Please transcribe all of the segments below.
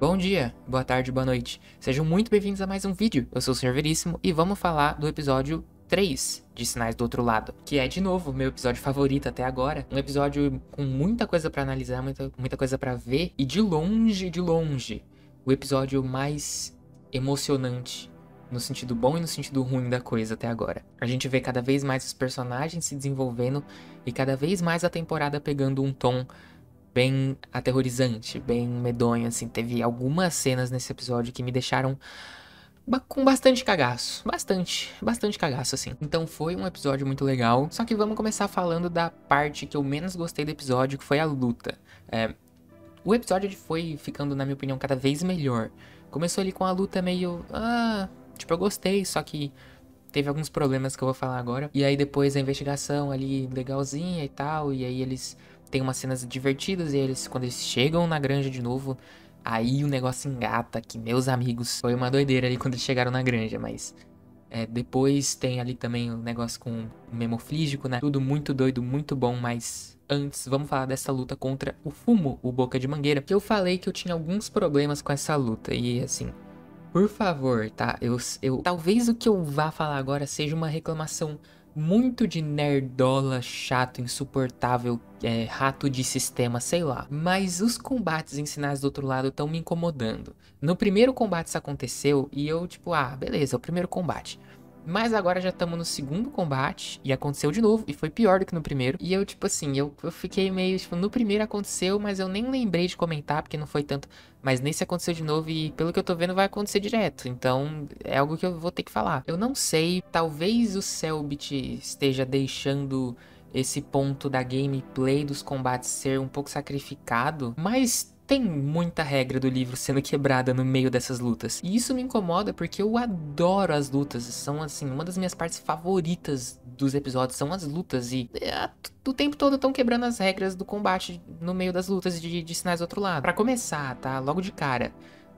Bom dia, boa tarde, boa noite. Sejam muito bem-vindos a mais um vídeo. Eu sou o Sr. Veríssimo e vamos falar do episódio 3 de Sinais do Outro Lado, que é, de novo, meu episódio favorito até agora. Um episódio com muita coisa pra analisar, muita coisa pra ver e de longe, o episódio mais emocionante, no sentido bom e no sentido ruim da coisa até agora. A gente vê cada vez mais os personagens se desenvolvendo e cada vez mais a temporada pegando um tom bem aterrorizante, bem medonho, assim. Teve algumas cenas nesse episódio que me deixaram com bastante cagaço. Bastante cagaço, assim. Então foi um episódio muito legal. Só que vamos começar falando da parte que eu menos gostei do episódio, que foi a luta. O episódio foi ficando, na minha opinião, cada vez melhor. Começou ali com a luta meio... tipo, eu gostei, só que teve alguns problemas que eu vou falar agora. E aí depois a investigação ali legalzinha e tal. E aí eles têm umas cenas divertidas. E aí quando eles chegam na granja de novo, aí o negócio engata. Que, meus amigos, foi uma doideira ali quando eles chegaram na granja. Mas depois tem ali também o negócio com o memoflígico, né? Tudo muito doido, muito bom. Mas antes, vamos falar dessa luta contra o Fumo, o Boca de Mangueira. Que eu falei que eu tinha alguns problemas com essa luta. E assim... Por favor, tá? Talvez o que eu vá falar agora seja uma reclamação muito de nerdola, chato, insuportável, rato de sistema, sei lá. Mas os combates em Sinais do Outro Lado estão me incomodando. No primeiro combate isso aconteceu e eu, tipo, beleza, é o primeiro combate. Mas agora já estamos no segundo combate e aconteceu de novo e foi pior do que no primeiro. E eu, tipo assim, eu fiquei meio, tipo, no primeiro aconteceu, mas eu nem lembrei de comentar porque não foi tanto. Mas nesse aconteceu de novo e pelo que eu tô vendo vai acontecer direto. Então é algo que eu vou ter que falar. Eu não sei, talvez o Cellbit esteja deixando esse ponto da gameplay dos combates ser um pouco sacrificado, mas tem muita regra do livro sendo quebrada no meio dessas lutas. E isso me incomoda porque eu adoro as lutas. São, assim, uma das minhas partes favoritas dos episódios são as lutas. E o tempo todo estão quebrando as regras do combate no meio das lutas de Sinais do Outro Lado. Pra começar, tá? Logo de cara,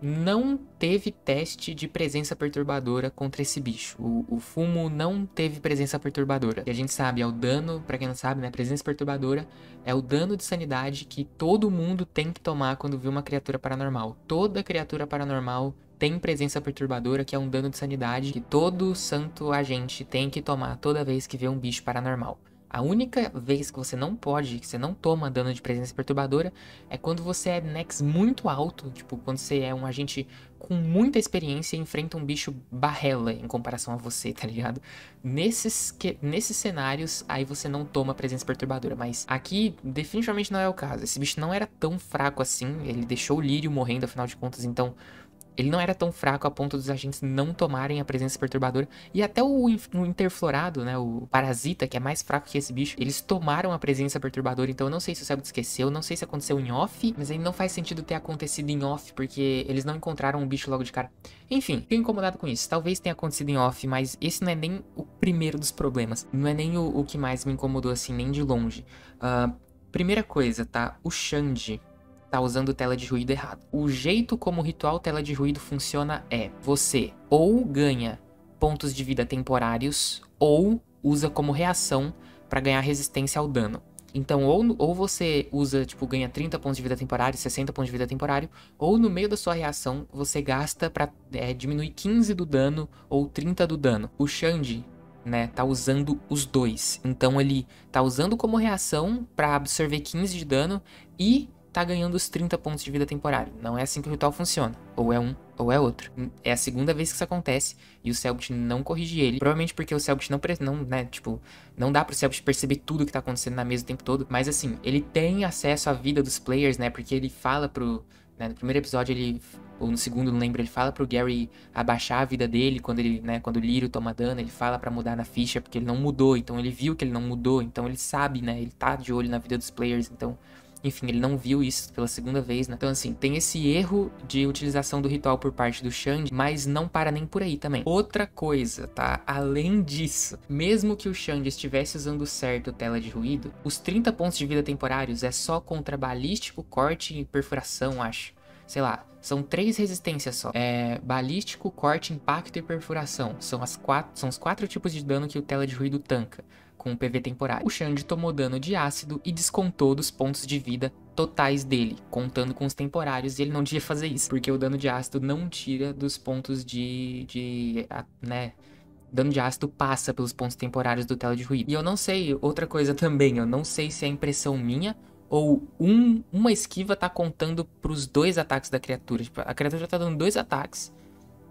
não teve teste de presença perturbadora contra esse bicho. O Fumo não teve presença perturbadora. E a gente sabe, é o dano, pra quem não sabe, né? Presença perturbadora é o dano de sanidade que todo mundo tem que tomar quando vê uma criatura paranormal. Toda criatura paranormal tem presença perturbadora, que é um dano de sanidade que todo santo agente tem que tomar toda vez que vê um bicho paranormal. A única vez que você não pode, que você não toma dano de presença perturbadora, é quando você é Nex muito alto, tipo, quando você é um agente com muita experiência e enfrenta um bicho barrela em comparação a você, tá ligado? Nesses cenários, aí você não toma presença perturbadora, mas aqui definitivamente não é o caso. Esse bicho não era tão fraco assim, ele deixou o Lírio morrendo, afinal de contas, então... Ele não era tão fraco a ponto dos agentes não tomarem a presença perturbadora. E até o Interflorado, né? O Parasita, que é mais fraco que esse bicho, eles tomaram a presença perturbadora. Então eu não sei se o Cellbit esqueceu, não sei se aconteceu em off. Mas aí não faz sentido ter acontecido em off, porque eles não encontraram o bicho logo de cara. Enfim, fiquei incomodado com isso. Talvez tenha acontecido em off, mas esse não é nem o primeiro dos problemas. Não é nem o que mais me incomodou, assim, nem de longe. Primeira coisa, tá? O Xande tá usando tela de ruído errado. O jeito como o ritual tela de ruído funciona é: você ou ganha pontos de vida temporários ou usa como reação para ganhar resistência ao dano. Então, ou você usa, tipo, ganha 30 pontos de vida temporário, 60 pontos de vida temporário, ou no meio da sua reação você gasta pra diminuir 15 do dano ou 30 do dano. O Xande, né, tá usando os dois. Então ele tá usando como reação para absorver 15 de dano e tá ganhando os 30 pontos de vida temporário. Não é assim que o ritual funciona. Ou é um, ou é outro. É a segunda vez que isso acontece e o Cellbit não corrige ele. Provavelmente porque o Cellbit não dá pro Cellbit perceber tudo que tá acontecendo na mesa o tempo todo. Mas assim, ele tem acesso à vida dos players, né? Porque ele fala pro... Né, no primeiro episódio ou no segundo, não lembro, ele fala pro Gary abaixar a vida dele quando quando o Lírio toma dano, ele fala pra mudar na ficha porque ele não mudou. Então ele viu que ele não mudou, então ele sabe, né? Ele tá de olho na vida dos players, então... Enfim, ele não viu isso pela segunda vez, né? Então, assim, tem esse erro de utilização do ritual por parte do Xande, mas não para nem por aí também. Outra coisa, tá? Além disso, mesmo que o Xande estivesse usando certo tela de ruído, os 30 pontos de vida temporários é só contra balístico, corte e perfuração, acho. Sei lá, são 3 resistências só. Balístico, corte, impacto e perfuração. São os 4 tipos de dano que o tela de ruído tanca. com PV temporário. O Xande tomou dano de ácido e descontou dos pontos de vida totais dele, contando com os temporários, e ele não devia fazer isso, porque o dano de ácido não tira dos pontos né? Dano de ácido passa pelos pontos temporários do tela de ruído. E eu não sei, outra coisa também, eu não sei se é impressão minha ou uma esquiva tá contando pros 2 ataques da criatura. Tipo, a criatura já tá dando 2 ataques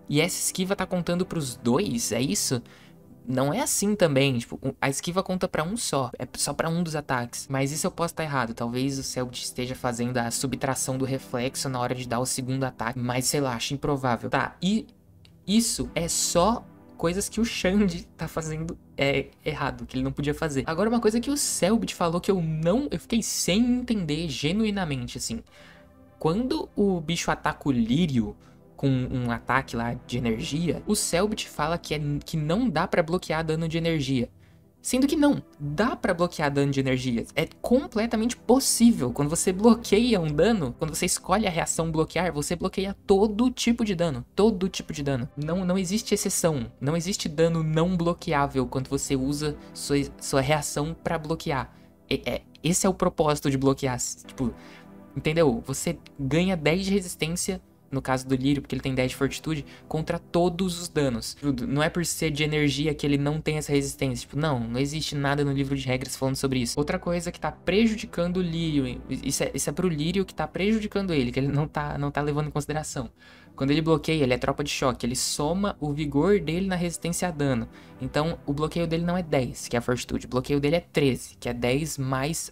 e essa esquiva tá contando pros 2, é isso? Não é assim também, tipo, a esquiva conta pra um só, é só pra um dos ataques. Mas isso eu posso estar errado, talvez o Cellbit esteja fazendo a subtração do reflexo na hora de dar o segundo ataque, mas sei lá, acho improvável. Tá, e isso é só coisas que o Xande tá fazendo errado, que ele não podia fazer. Agora, uma coisa que o Cellbit falou que eu fiquei sem entender genuinamente, assim. Quando o bicho ataca o Lírio com um ataque lá de energia, o Cellbit fala que não dá pra bloquear dano de energia. Sendo que não, dá pra bloquear dano de energia. É completamente possível. Quando você bloqueia um dano, quando você escolhe a reação bloquear, você bloqueia todo tipo de dano. Todo tipo de dano. Não existe exceção. Não existe dano não bloqueável quando você usa sua reação pra bloquear. Esse é o propósito de bloquear. Tipo, entendeu? Você ganha 10 de resistência, no caso do Lírio, porque ele tem 10 de fortitude, contra todos os danos. Não é por ser de energia que ele não tem essa resistência. Tipo, não existe nada no livro de regras falando sobre isso. Outra coisa que tá prejudicando o Lírio, isso é pro Lírio que tá prejudicando ele, que ele não tá levando em consideração. Quando ele bloqueia, ele é tropa de choque, ele soma o vigor dele na resistência a dano. Então, o bloqueio dele não é 10, que é a fortitude. O bloqueio dele é 13, que é 10 mais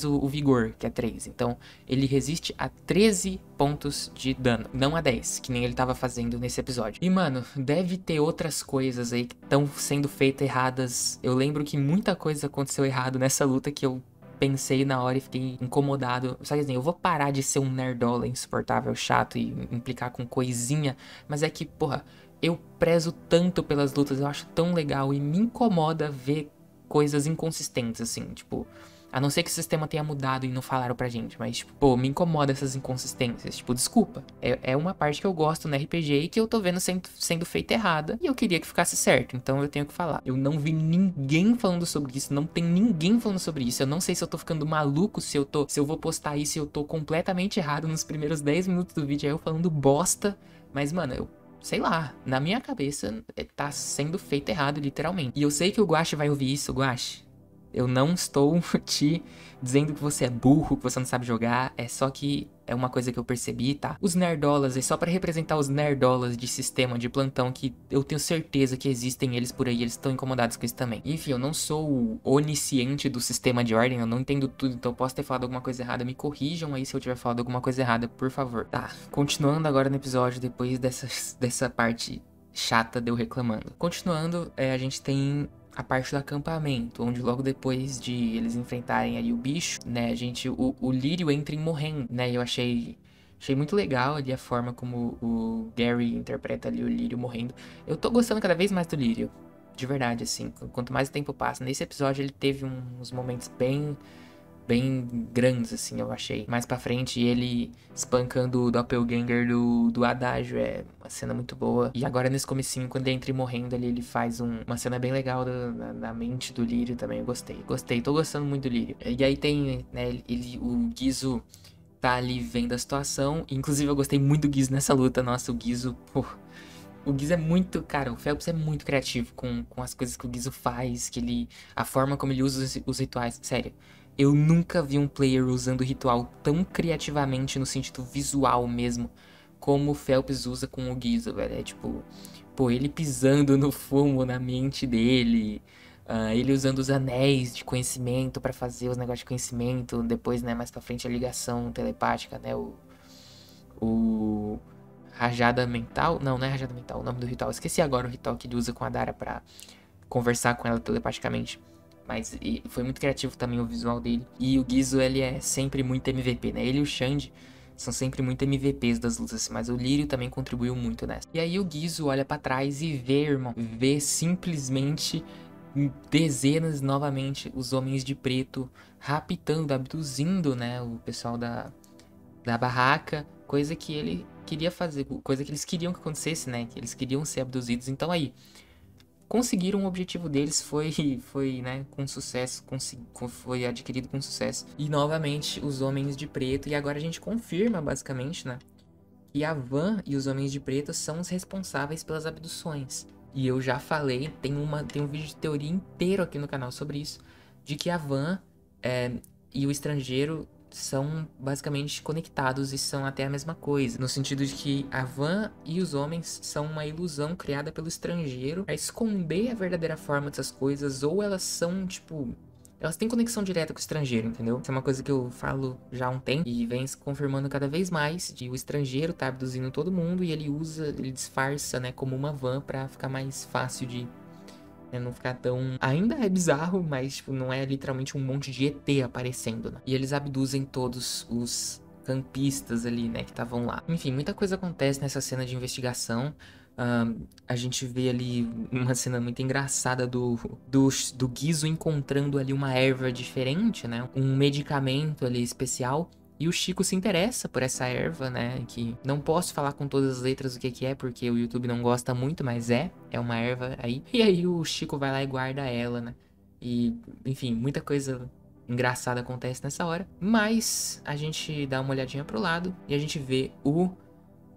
o vigor, que é 3. Então, ele resiste a 13 pontos de dano, não a 10, que nem ele tava fazendo nesse episódio. E, mano, deve ter outras coisas aí que estão sendo feitas erradas. Eu lembro que muita coisa aconteceu errado nessa luta que eu pensei na hora e fiquei incomodado. Só que assim, eu vou parar de ser um nerdola insuportável, chato e implicar com coisinha, mas é que, porra, eu prezo tanto pelas lutas, eu acho tão legal e me incomoda ver coisas inconsistentes, assim, tipo... A não ser que o sistema tenha mudado e não falaram pra gente, mas, tipo, pô, me incomoda essas inconsistências. Tipo, desculpa, é uma parte que eu gosto no RPG e que eu tô vendo sendo feita errada e eu queria que ficasse certo, então eu tenho que falar. Eu não vi ninguém falando sobre isso, não tem ninguém falando sobre isso. Eu não sei se eu tô ficando maluco, se eu vou postar isso e eu tô completamente errado nos primeiros 10 minutos do vídeo, aí eu falando bosta, mas, mano, sei lá, na minha cabeça tá sendo feito errado, literalmente. E eu sei que o Guache vai ouvir isso, Guache. Eu não estou te dizendo que você é burro, que você não sabe jogar, é só que é uma coisa que eu percebi, tá? Os nerdolas, é só pra representar os nerdolas de sistema, de plantão, que eu tenho certeza que existem eles por aí, eles estão incomodados com isso também. Enfim, eu não sou onisciente do sistema de ordem, eu não entendo tudo, então eu posso ter falado alguma coisa errada, me corrijam aí se eu tiver falado alguma coisa errada, por favor. Tá, continuando agora no episódio, depois dessa parte chata de eu reclamando. Continuando, a gente tem a parte do acampamento, onde logo depois de eles enfrentarem ali o bicho, né, o Lírio entra em morrendo, né, e eu achei muito legal ali a forma como o Gary interpreta ali o Lírio morrendo. Eu tô gostando cada vez mais do Lírio, de verdade, assim, quanto mais o tempo passa. Nesse episódio ele teve uns momentos bem grandes, assim, eu achei. Mais pra frente, ele espancando o doppelganger do Adágio é uma cena muito boa. E agora nesse comecinho, quando ele entra morrendo ali, ele faz uma cena bem legal na mente do Lírio também. Eu gostei, tô gostando muito do Lírio. E aí tem, né, o Guizo tá ali vendo a situação. Inclusive eu gostei muito do Guizo nessa luta. Nossa, o Guizo, pô... O Guizo é muito, cara, o Phelps é muito criativo com as coisas que o Guizo faz, a forma como ele usa os rituais, sério. Eu nunca vi um player usando o ritual tão criativamente no sentido visual mesmo, como o Phelps usa com o Guizo, velho. É tipo, pô, ele pisando no fumo na mente dele, ele usando os anéis de conhecimento pra fazer os negócios de conhecimento, depois, né, mais pra frente a ligação telepática, né, o Rajada Mental, não é Rajada Mental, o nome do ritual, esqueci agora o ritual que ele usa com a Dara pra conversar com ela telepaticamente. Mas foi muito criativo também o visual dele. E o Guizo, ele é sempre muito MVP, né? Ele e o Xande são sempre muito MVPs das lutas, mas o Lírio também contribuiu muito nessa. E aí o Guizo olha pra trás e vê, irmão, vê simplesmente dezenas, novamente, os homens de preto raptando, abduzindo, né, o pessoal da barraca, coisa que ele queria fazer, coisa que eles queriam que acontecesse, né, que eles queriam ser abduzidos. Então aí, conseguiram o objetivo deles, foi né, com sucesso, foi adquirido com sucesso. E novamente os Homens de Preto, e agora a gente confirma basicamente, né, que a Van e os Homens de Preto são os responsáveis pelas abduções. E eu já falei, tem um vídeo de teoria inteiro aqui no canal sobre isso, de que a Van e o estrangeiro são basicamente conectados e são até a mesma coisa. No sentido de que a Van e os homens são uma ilusão criada pelo estrangeiro pra esconder a verdadeira forma dessas coisas, ou elas são, tipo... elas têm conexão direta com o estrangeiro, entendeu? Isso é uma coisa que eu falo já há um tempo e vem se confirmando cada vez mais, de o estrangeiro tá abduzindo todo mundo e ele disfarça, né, como uma van pra ficar mais fácil de... não ficar tão... ainda é bizarro, mas tipo, não é literalmente um monte de ET aparecendo, né? E eles abduzem todos os campistas ali, né, que estavam lá. Enfim, muita coisa acontece nessa cena de investigação. A gente vê ali uma cena muito engraçada do Gizzo encontrando ali uma erva diferente, né? Um medicamento ali especial. E o Chico se interessa por essa erva, né? Que não posso falar com todas as letras o que é, porque o YouTube não gosta muito, mas é uma erva aí. E aí o Chico vai lá e guarda ela, né? E, enfim, muita coisa engraçada acontece nessa hora. Mas a gente dá uma olhadinha pro lado e a gente vê o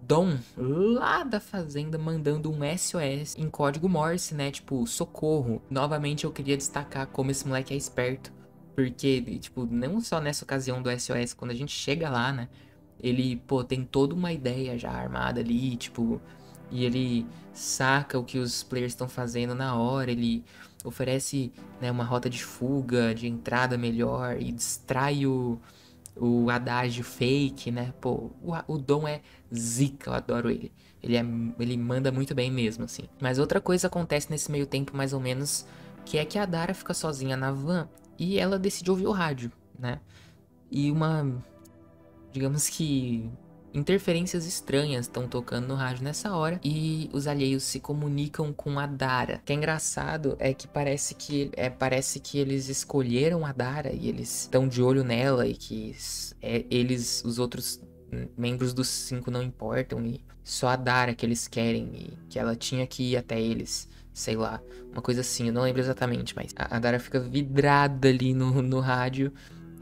Dom lá da fazenda mandando um SOS em código Morse, né? Tipo, socorro. Novamente eu queria destacar como esse moleque é esperto. Porque, tipo, não só nessa ocasião do SOS, quando a gente chega lá, né? Ele, pô, tem toda uma ideia já armada ali, tipo... E ele saca o que os players estão fazendo na hora, ele oferece, né, uma rota de fuga, de entrada melhor e distrai o adágio fake, né? Pô, o Dom é zica, eu adoro ele. Ele manda muito bem mesmo, assim. Mas outra coisa acontece nesse meio tempo, mais ou menos, que é que a Dara fica sozinha na van e ela decide ouvir o rádio, né? E digamos que interferências estranhas estão tocando no rádio nessa hora e os alheios se comunicam com a Dara. O que é engraçado é que parece que eles escolheram a Dara e eles estão de olho nela e que os outros membros dos 5 não importam e só a Dara que eles querem e que ela tinha que ir até eles. Sei lá, uma coisa assim, eu não lembro exatamente, mas a Dara fica vidrada ali no rádio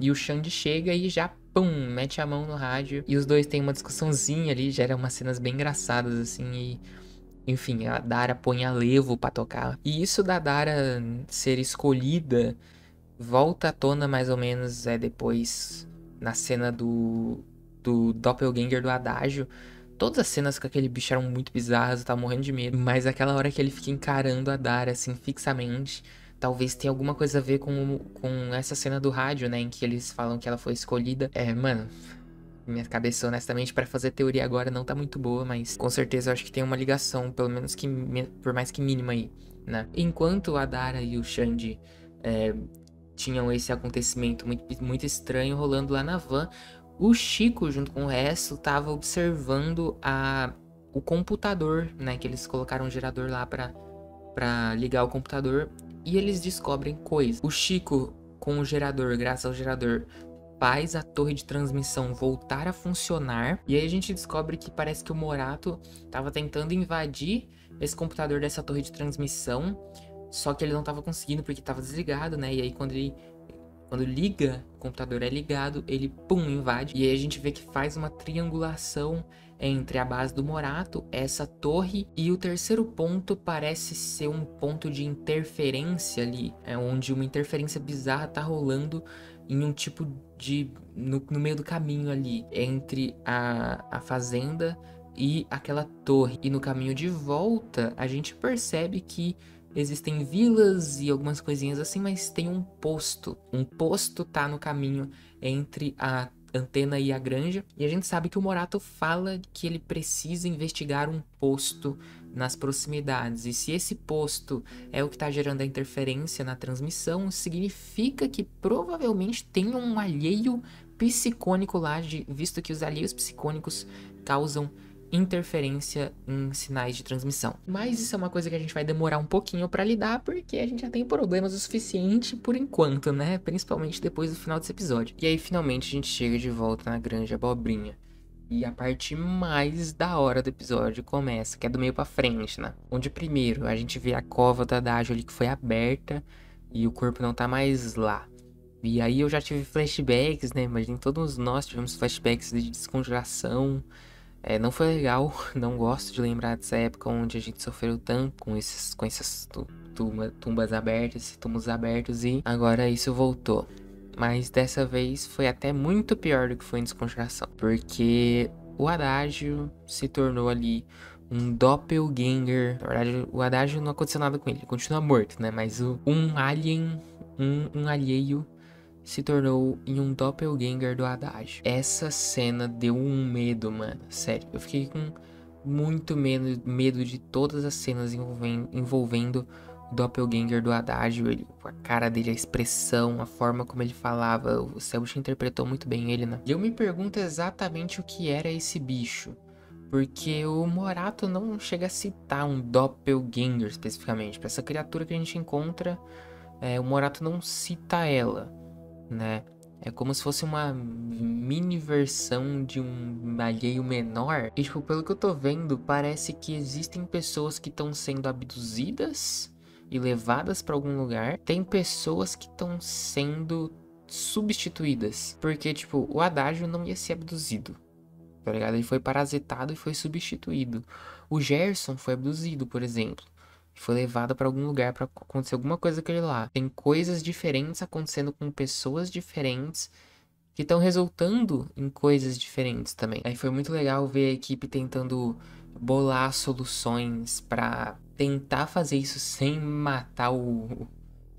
e o Xande chega e já pum, mete a mão no rádio. E os dois têm uma discussãozinha ali, gera umas cenas bem engraçadas, assim, e... enfim, a Dara põe a Levo pra tocar. E isso da Dara ser escolhida volta à tona mais ou menos depois, na cena do Doppelganger do Adágio. Todas as cenas com aquele bicho eram muito bizarras, eu tava morrendo de medo. Mas aquela hora que ele fica encarando a Dara, assim, fixamente... talvez tenha alguma coisa a ver com essa cena do rádio, né? Em que eles falam que ela foi escolhida. Mano, minha cabeça, honestamente, pra fazer teoria agora não tá muito boa, mas com certeza eu acho que tem uma ligação, pelo menos que, por mais que mínima aí, né? Enquanto a Dara e o Xande tinham esse acontecimento muito, muito estranho rolando lá na van, o Chico, junto com o resto, tava observando o computador, né? Que eles colocaram um gerador lá pra ligar o computador. E eles descobrem coisas. O Chico, com o gerador, graças ao gerador, faz a torre de transmissão voltar a funcionar. E aí a gente descobre que parece que o Morato tava tentando invadir esse computador dessa torre de transmissão. Só que ele não tava conseguindo porque tava desligado, né? E aí quando liga, o computador é ligado, ele pum, invade. E aí a gente vê que faz uma triangulação entre a base do Morato, essa torre, e o terceiro ponto parece ser um ponto de interferência ali, onde uma interferência bizarra tá rolando em um tipo de... no meio do caminho ali, entre a fazenda e aquela torre. E no caminho de volta, a gente percebe que existem vilas e algumas coisinhas assim, mas tem um posto. Um posto tá no caminho entre a antena e a granja. E a gente sabe que o Morato fala que ele precisa investigar um posto nas proximidades. E se esse posto é o que tá gerando a interferência na transmissão, significa que provavelmente tem um alheio psicônico lá, visto que os alheios psicônicos causam interferência em sinais de transmissão. Mas isso é uma coisa que a gente vai demorar um pouquinho pra lidar, porque a gente já tem problemas o suficiente por enquanto, né? Principalmente depois do final desse episódio. E aí, finalmente, a gente chega de volta na Granja Abobrinha. E a parte mais da hora do episódio começa, que é do meio pra frente, né? Onde primeiro a gente vê a cova do Adágio ali que foi aberta e o corpo não tá mais lá. E aí eu já tive flashbacks, né? Imagina, todos nós tivemos flashbacks de desconjuração. Não foi legal, não gosto de lembrar dessa época onde a gente sofreu tanto com essas tumbas abertas, túmulos abertos, e agora isso voltou. Mas dessa vez foi até muito pior do que foi em Desconjuração, porque o Adágio se tornou ali um doppelganger. Na verdade, o Adágio não aconteceu nada com ele, ele continua morto, né? Mas um alien, um alheio se tornou em um doppelganger do Adágio. Essa cena deu um medo, mano. Sério, eu fiquei com muito medo de todas as cenas envolvendo o doppelganger do Adágio. A cara dele, a expressão, a forma como ele falava. O Sebush interpretou muito bem ele, né? E eu me pergunto exatamente o que era esse bicho. Porque o Morato não chega a citar um doppelganger especificamente. Pra essa criatura que a gente encontra, o Morato não cita ela, né? É como se fosse uma mini versão de um alheio menor. E, tipo, pelo que eu tô vendo, parece que existem pessoas que estão sendo abduzidas e levadas pra algum lugar. Tem pessoas que estão sendo substituídas. Porque, tipo, o Adágio não ia ser abduzido, tá ligado? Ele foi parasitado e foi substituído. O Gerson foi abduzido, por exemplo. Foi levado pra algum lugar pra acontecer alguma coisa com ele lá. Tem coisas diferentes acontecendo com pessoas diferentes que estão resultando em coisas diferentes também. Aí foi muito legal ver a equipe tentando bolar soluções pra tentar fazer isso sem matar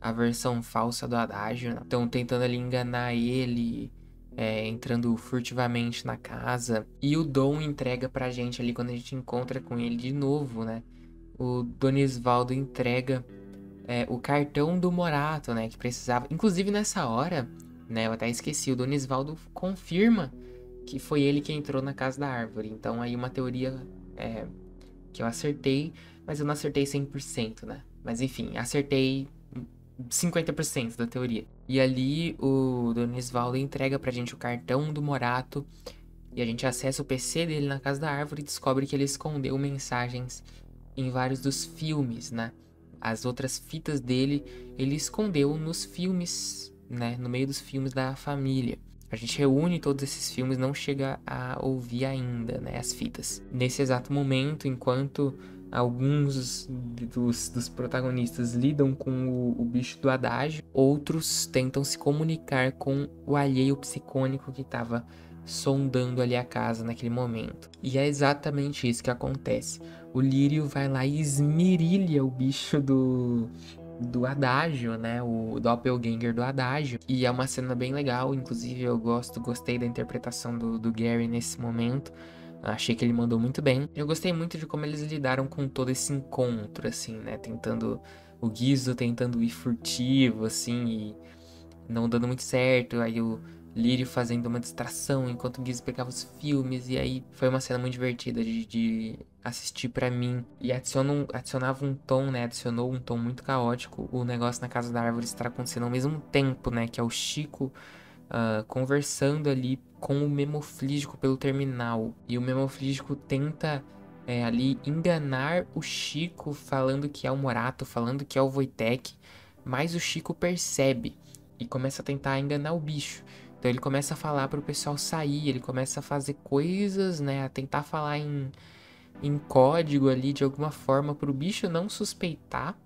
a versão falsa do Adágio, né? Estão tentando ali enganar ele, entrando furtivamente na casa. E o Dom entrega pra gente ali quando a gente encontra com ele de novo, né? O Donisvaldo entrega o cartão do Morato, né? Que precisava. Inclusive nessa hora, né? Eu até esqueci. O Donisvaldo confirma que foi ele que entrou na casa da árvore. Então aí uma teoria que eu acertei, mas eu não acertei 100%, né? Mas enfim, acertei 50% da teoria. E ali o Donisvaldo entrega pra gente o cartão do Morato. E a gente acessa o PC dele na casa da árvore e descobre que ele escondeu mensagens em vários dos filmes, né? As outras fitas dele, ele escondeu nos filmes, né? No meio dos filmes da família. A gente reúne todos esses filmes, não chega a ouvir ainda, né? As fitas. Nesse exato momento, enquanto alguns dos protagonistas lidam com o bicho do Adágio, outros tentam se comunicar com o alheio psicônico que estava sondando ali a casa naquele momento. E é exatamente isso que acontece. O Lírio vai lá e esmerilha o bicho do Adágio, né? O doppelganger do Adágio. E é uma cena bem legal, inclusive eu gostei da interpretação do Gary nesse momento. Achei que ele mandou muito bem. Eu gostei muito de como eles lidaram com todo esse encontro, assim, né? O Guizo tentando ir furtivo, assim, e não dando muito certo. Aí o Lírio fazendo uma distração enquanto o Guizo pegava os filmes. E aí foi uma cena muito divertida de assistir pra mim. E adicionava um tom, né? Adicionou um tom muito caótico. O negócio na Casa da Árvore estar acontecendo ao mesmo tempo, né? Que é o Chico conversando ali com o Memoflígico pelo terminal. E o Memoflígico tenta ali enganar o Chico, falando que é o Morato, falando que é o Wojtek. Mas o Chico percebe e começa a tentar enganar o bicho. Então ele começa a falar pro pessoal sair, ele começa a fazer coisas, né? A tentar falar em código ali de alguma forma pro bicho não suspeitar,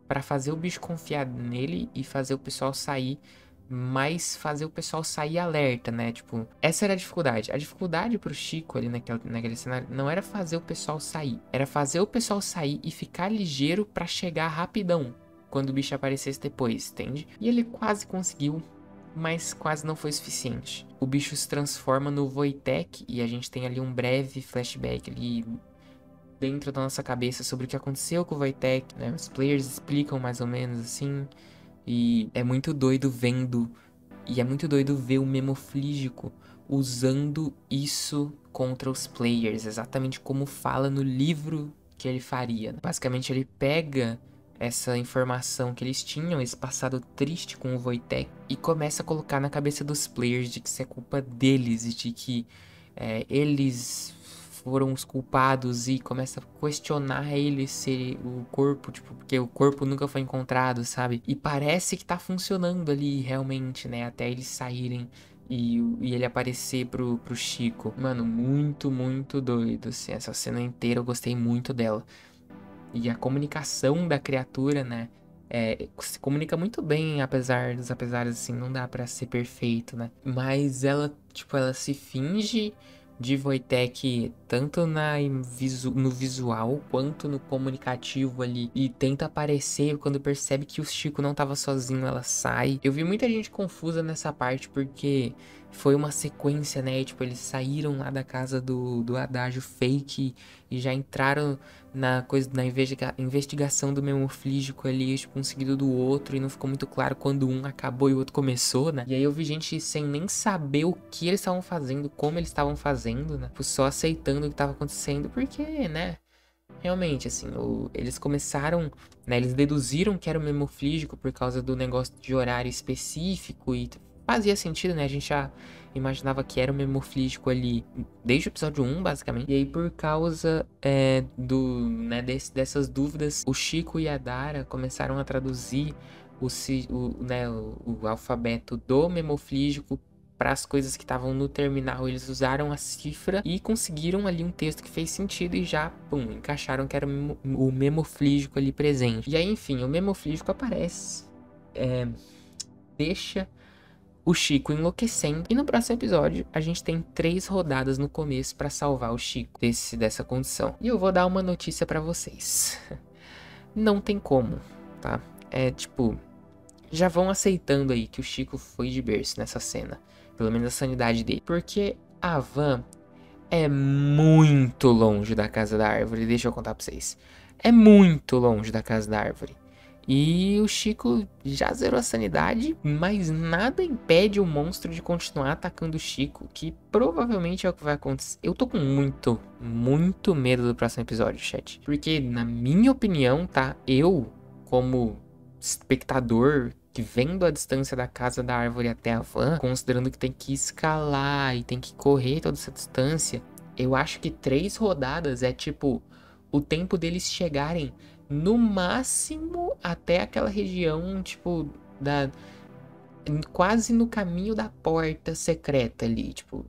para fazer o bicho confiar nele e fazer o pessoal sair, mas fazer o pessoal sair alerta, né? Tipo, essa era a dificuldade. A dificuldade pro Chico ali naquele cenário não era fazer o pessoal sair, era fazer o pessoal sair e ficar ligeiro para chegar rapidão quando o bicho aparecesse depois, entende? E ele quase conseguiu, mas quase não foi suficiente. O bicho se transforma no Wojtek e a gente tem ali um breve flashback ali dentro da nossa cabeça sobre o que aconteceu com o Wojtek, né? Os players explicam mais ou menos assim, e é muito doido e é muito doido ver o Memoflígico usando isso contra os players, exatamente como fala no livro que ele faria. Basicamente ele pega essa informação que eles tinham, esse passado triste com o Wojtek, e começa a colocar na cabeça dos players de que isso é culpa deles e de que eles foram os culpados e começa a questionar eles se o corpo, tipo, porque o corpo nunca foi encontrado, sabe? E parece que tá funcionando ali realmente, né? Até eles saírem e ele aparecer pro Chico. Mano, muito, muito doido, assim. Essa cena inteira eu gostei muito dela. E a comunicação da criatura, né? Se comunica muito bem, apesar dos apesares, assim, não dá pra ser perfeito, né? Mas ela, tipo, ela se finge de Wojtek tanto no visual quanto no comunicativo ali. E tenta aparecer quando percebe que o Chico não tava sozinho, ela sai. Eu vi muita gente confusa nessa parte porque foi uma sequência, né? Tipo, eles saíram lá da casa do Adágio fake e já entraram na coisa, na investigação do memoflígico ali, tipo, um seguido do outro, e não ficou muito claro quando um acabou e o outro começou, né? E aí eu vi gente sem nem saber o que eles estavam fazendo, como eles estavam fazendo, né? Tipo, só aceitando o que estava acontecendo, porque, né? Realmente, assim, eles começaram, né? Eles deduziram que era o memoflígico por causa do negócio de horário específico e fazia sentido, né? A gente já imaginava que era o memoflígico ali desde o episódio 1, basicamente. E aí, por causa dessas dúvidas, o Chico e a Dara começaram a traduzir o alfabeto do memoflígico para as coisas que estavam no terminal. Eles usaram a cifra e conseguiram ali um texto que fez sentido e já, pum, encaixaram que era o memoflígico ali presente. E aí, enfim, o memoflígico aparece, deixa o Chico enlouquecendo. E no próximo episódio, a gente tem 3 rodadas no começo pra salvar o Chico dessa condição. E eu vou dar uma notícia pra vocês. Não tem como, tá? Tipo, já vão aceitando aí que o Chico foi de berço nessa cena. Pelo menos a sanidade dele. Porque a van é muito longe da casa da árvore. Deixa eu contar pra vocês. É muito longe da casa da árvore. E o Chico já zerou a sanidade, mas nada impede o monstro de continuar atacando o Chico, que provavelmente é o que vai acontecer. Eu tô com muito, muito medo do próximo episódio, chat. Porque, na minha opinião, tá? Eu, como espectador, que vendo a distância da casa da árvore até a van, considerando que tem que escalar e tem que correr toda essa distância, eu acho que 3 rodadas é tipo o tempo deles chegarem no máximo até aquela região, tipo, quase no caminho da porta secreta ali, tipo,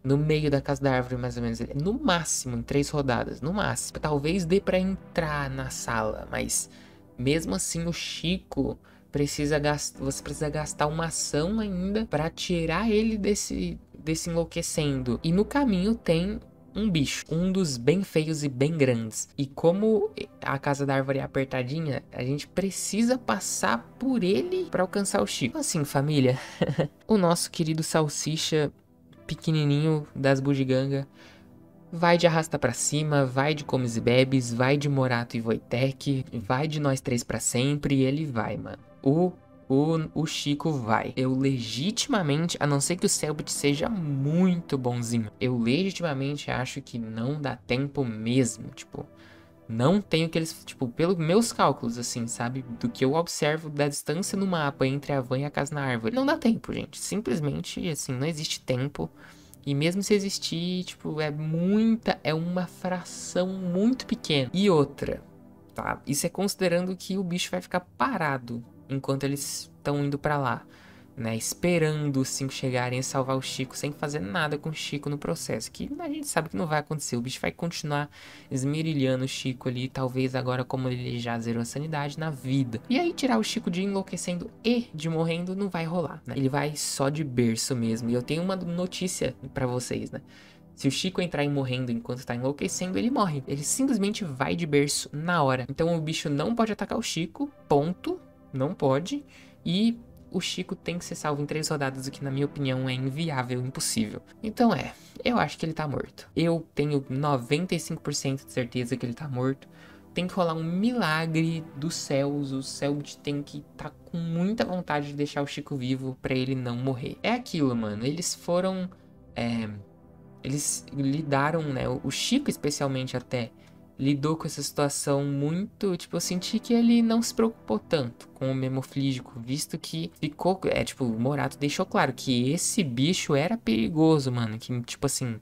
no meio da casa da árvore, mais ou menos. No máximo, em 3 rodadas, no máximo. Talvez dê pra entrar na sala, mas mesmo assim o Chico você precisa gastar uma ação ainda pra tirar ele desse enlouquecendo. E no caminho tem um bicho, um dos bem feios e bem grandes. E como a casa da árvore é apertadinha, a gente precisa passar por ele pra alcançar o Chico. Assim, família, o nosso querido salsicha pequenininho das bugiganga vai de arrasta pra cima, vai de comes e bebes, vai de Morato e Wojtek, vai de nós 3 pra sempre, e ele vai, mano. O Chico vai. Eu legitimamente, a não ser que o Selbit seja muito bonzinho, eu legitimamente acho que não dá tempo mesmo, tipo, não tenho que eles, tipo, pelos meus cálculos, assim, sabe, do que eu observo da distância no mapa entre a van e a casa na árvore, não dá tempo, gente, simplesmente, assim, não existe tempo. E mesmo se existir, tipo, é uma fração muito pequena. E outra, tá? Isso é considerando que o bicho vai ficar parado enquanto eles estão indo pra lá, né? Esperando os 5 chegarem e salvar o Chico sem fazer nada com o Chico no processo. Que a gente sabe que não vai acontecer. O bicho vai continuar esmerilhando o Chico ali, talvez agora como ele já zerou a sanidade na vida. E aí tirar o Chico de enlouquecendo e de morrendo não vai rolar, né? Ele vai só de berço mesmo. E eu tenho uma notícia pra vocês, né? Se o Chico entrar em morrendo enquanto tá enlouquecendo, ele morre. Ele simplesmente vai de berço na hora. Então o bicho não pode atacar o Chico, ponto. Não pode. E o Chico tem que ser salvo em 3 rodadas, o que na minha opinião é inviável, impossível. Então eu acho que ele tá morto. Eu tenho 95% de certeza que ele tá morto. Tem que rolar um milagre dos céus. O Selbit tem que tá com muita vontade de deixar o Chico vivo pra ele não morrer. É aquilo, mano. Eles foram... Eles lidaram, né? O Chico especialmente até lidou com essa situação muito, tipo, eu senti que ele não se preocupou tanto com o memoflígico, visto que ficou, tipo, o Morato deixou claro que esse bicho era perigoso, mano, que, tipo assim,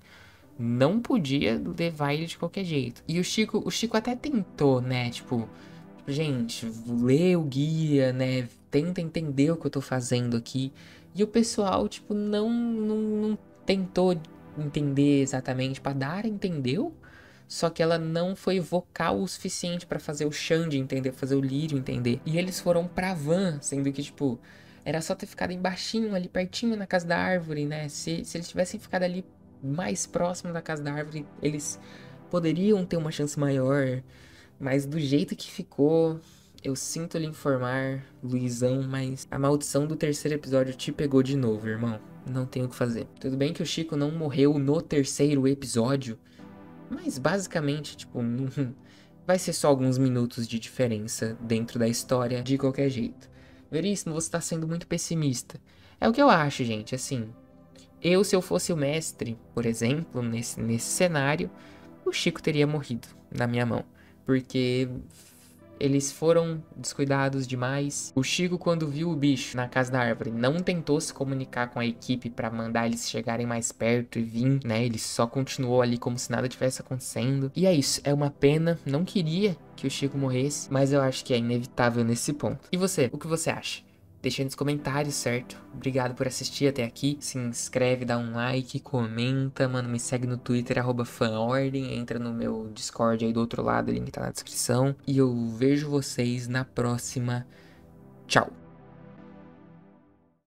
não podia levar ele de qualquer jeito. E o Chico até tentou, né? Tipo, gente, lê o guia, né? Tenta entender o que eu tô fazendo aqui. E o pessoal, tipo, não tentou entender exatamente. Tipo, a Dara entendeu, só que ela não foi vocal o suficiente pra fazer o Xande entender, fazer o Lírio entender. E eles foram pra van, sendo que, tipo, era só ter ficado embaixinho, ali pertinho na casa da árvore, né? Se eles tivessem ficado ali mais próximo da casa da árvore, eles poderiam ter uma chance maior. Mas do jeito que ficou, eu sinto lhe informar, Luizão, mas a maldição do terceiro episódio te pegou de novo, irmão. Não tenho o que fazer. Tudo bem que o Chico não morreu no terceiro episódio, mas basicamente, tipo, vai ser só alguns minutos de diferença dentro da história de qualquer jeito. Veríssimo, você tá sendo muito pessimista. É o que eu acho, gente, assim. Se eu fosse o mestre, por exemplo, nesse cenário, o Chico teria morrido na minha mão. Porque eles foram descuidados demais. O Chico, quando viu o bicho na casa da árvore, não tentou se comunicar com a equipe pra mandar eles chegarem mais perto e vir, né? Ele só continuou ali como se nada tivesse acontecendo. E é isso, é uma pena. Não queria que o Chico morresse, mas eu acho que é inevitável nesse ponto. E você, o que você acha? Deixa aí nos comentários, certo? Obrigado por assistir até aqui. Se inscreve, dá um like, comenta, mano, me segue no Twitter, @fanordem, entra no meu Discord aí do outro lado, o link tá na descrição. E eu vejo vocês na próxima. Tchau!